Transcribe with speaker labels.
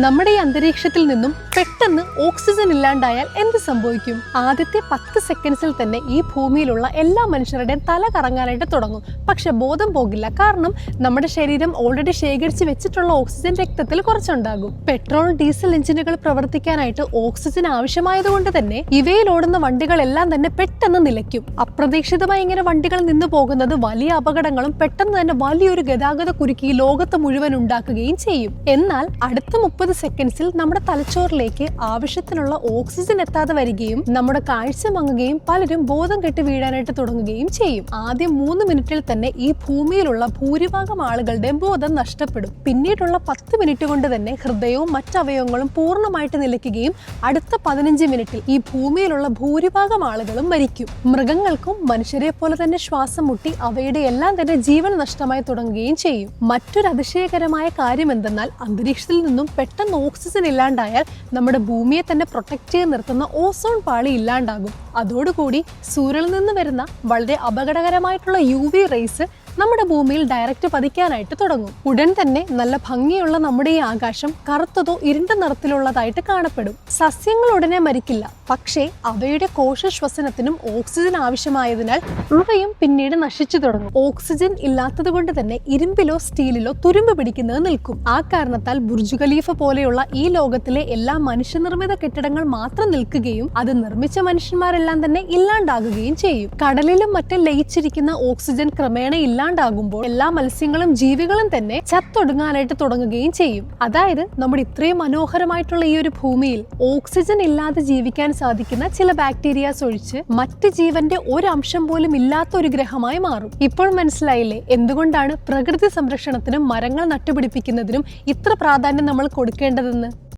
Speaker 1: നമ്മുടെ ഈ അന്തരീക്ഷത്തിൽ നിന്നും പെട്ടെന്ന് ഓക്സിജൻ ഇല്ലാണ്ടായാൽ എന്ത് സംഭവിക്കും? ആദ്യത്തെ 10 സെക്കൻഡ്സിൽ തന്നെ ഈ ഭൂമിയിലുള്ള എല്ലാ മനുഷ്യരുടെയും തല കറങ്ങാനായിട്ട് തുടങ്ങും. പക്ഷെ ബോധം പോകില്ല. കാരണം നമ്മുടെ ശരീരം ഓൾറെഡി ശേഖരിച്ച് വെച്ചിട്ടുള്ള ഓക്സിജൻ രക്തത്തിൽ കുറച്ചുണ്ടാകും. പെട്രോൾ ഡീസൽ എഞ്ചിനുകൾ പ്രവർത്തിക്കാനായിട്ട് ഓക്സിജൻ ആവശ്യമായതുകൊണ്ട് തന്നെ ഇവയിൽ ഓടുന്ന വണ്ടികളെല്ലാം തന്നെ പെട്ടെന്ന് നിലയ്ക്കും. അപ്രതീക്ഷിതമായി ഇങ്ങനെ വണ്ടികൾ നിന്ന് പോകുന്നത് വലിയ അപകടങ്ങളും പെട്ടെന്ന് തന്നെ വലിയൊരു ഗതാഗത കുരുക്കി ലോകത്ത് മുഴുവൻ ഉണ്ടാക്കുകയും ചെയ്യും. എന്നാൽ അടുത്ത 30 സെക്കൻഡ്സിൽ നമ്മുടെ തലച്ചോറിലേക്ക് ആവശ്യത്തിനുള്ള ഓക്സിജൻ എത്താതെ വരികയും നമ്മുടെ കാഴ്ച മങ്ങുകയും പലരും ബോധം കെട്ട് വീഴാനായിട്ട് തുടങ്ങുകയും ചെയ്യും. ആദ്യം 3 മിനിറ്റിൽ തന്നെ ഈ ഭൂമിയിലുള്ള ഭൂരിഭാഗം ആളുകളുടെ ബോധം നഷ്ടപ്പെടും. പിന്നീടുള്ള 10 മിനിറ്റ് കൊണ്ട് തന്നെ ഹൃദയവും മറ്റവയവങ്ങളും പൂർണ്ണമായിട്ട് നിലയ്ക്കുകയും അടുത്ത 15 മിനിറ്റിൽ ഈ ഭൂമിയിലുള്ള ഭൂരിഭാഗം ആളുകളും മരിക്കും. മൃഗങ്ങൾക്കും മനുഷ്യരെ പോലെ തന്നെ ശ്വാസം മുട്ടി അവയുടെ എല്ലാം തന്നെ ജീവൻ നഷ്ടമായി തുടങ്ങുകയും ചെയ്യും. മറ്റൊരു അതിശയകരമായ കാര്യം എന്തെന്നാൽ അന്തരീക്ഷത്തിൽ നിന്നും പെട്ടെന്ന് ഓക്സിജൻ ഇല്ലാണ്ടായാൽ നമ്മുടെ ഭൂമിയെ തന്നെ പ്രൊട്ടക്ട് ചെയ്ത് നിർത്തുന്ന ഓസോൺ പാളി ഇല്ലാണ്ടാകും. അതോടുകൂടി സൂര്യനിൽ നിന്ന് വരുന്ന വളരെ അപകടകരമായിട്ടുള്ള UV റേസ് നമ്മുടെ ഭൂമിയിൽ ഡയറക്റ്റ് പതിക്കാനായിട്ട് തുടങ്ങും. ഉടൻ തന്നെ നല്ല ഭംഗിയുള്ള നമ്മുടെ ഈ ആകാശം കറുത്തതോ ഇരുണ്ട നിറത്തിലുള്ളതായിട്ട് കാണപ്പെടും. സസ്യങ്ങൾ ഉടനെ മരിക്കില്ല, പക്ഷേ അവയുടെ കോശശ്വസനത്തിനും ഓക്സിജൻ ആവശ്യമായതിനാൽ അവയും പിന്നീട് നശിച്ചു തുടങ്ങും. ഓക്സിജൻ ഇല്ലാത്തത് കൊണ്ട് തന്നെ ഇരുമ്പിലോ സ്റ്റീലിലോ തുരുമ്പ് പിടിക്കുന്നത് നിൽക്കും. ആ കാരണത്താൽ ബുർജ് ഖലീഫ പോലെയുള്ള ഈ ലോകത്തിലെ എല്ലാ മനുഷ്യനിർമ്മിത കെട്ടിടങ്ങൾ മാത്രം നിൽക്കുകയും അത് നിർമ്മിച്ച മനുഷ്യന്മാരെല്ലാം തന്നെ ഇല്ലാണ്ടാകുകയും ചെയ്യും. കടലിലും മറ്റും ലയിച്ചിരിക്കുന്ന ഓക്സിജൻ ക്രമേണ ഇല്ലാണ്ടാകുമ്പോൾ എല്ലാ മത്സ്യങ്ങളും ജീവികളും തന്നെ ചത്തൊടുങ്ങാനായിട്ട് തുടങ്ങുകയും ചെയ്യും. അതായത് നമ്മുടെ ഇത്രയും മനോഹരമായിട്ടുള്ള ഈ ഒരു ഭൂമിയിൽ ഓക്സിജൻ ഇല്ലാതെ ജീവിക്കാൻ സാധിക്കുന്ന ചില ബാക്ടീരിയാസ് ഒഴിച്ച് മറ്റ് ജീവന്റെ ഒരു അംശം പോലും ഇല്ലാത്ത ഒരു ഗ്രഹമായി മാറും. ഇപ്പോൾ മനസ്സിലായില്ലേ എന്തുകൊണ്ടാണ് പ്രകൃതി സംരക്ഷണത്തിനും മരങ്ങൾ നട്ടുപിടിപ്പിക്കുന്നതിനും ഇത്ര പ്രാധാന്യം നമ്മൾ കൊടുക്കേണ്ടതെന്ന്?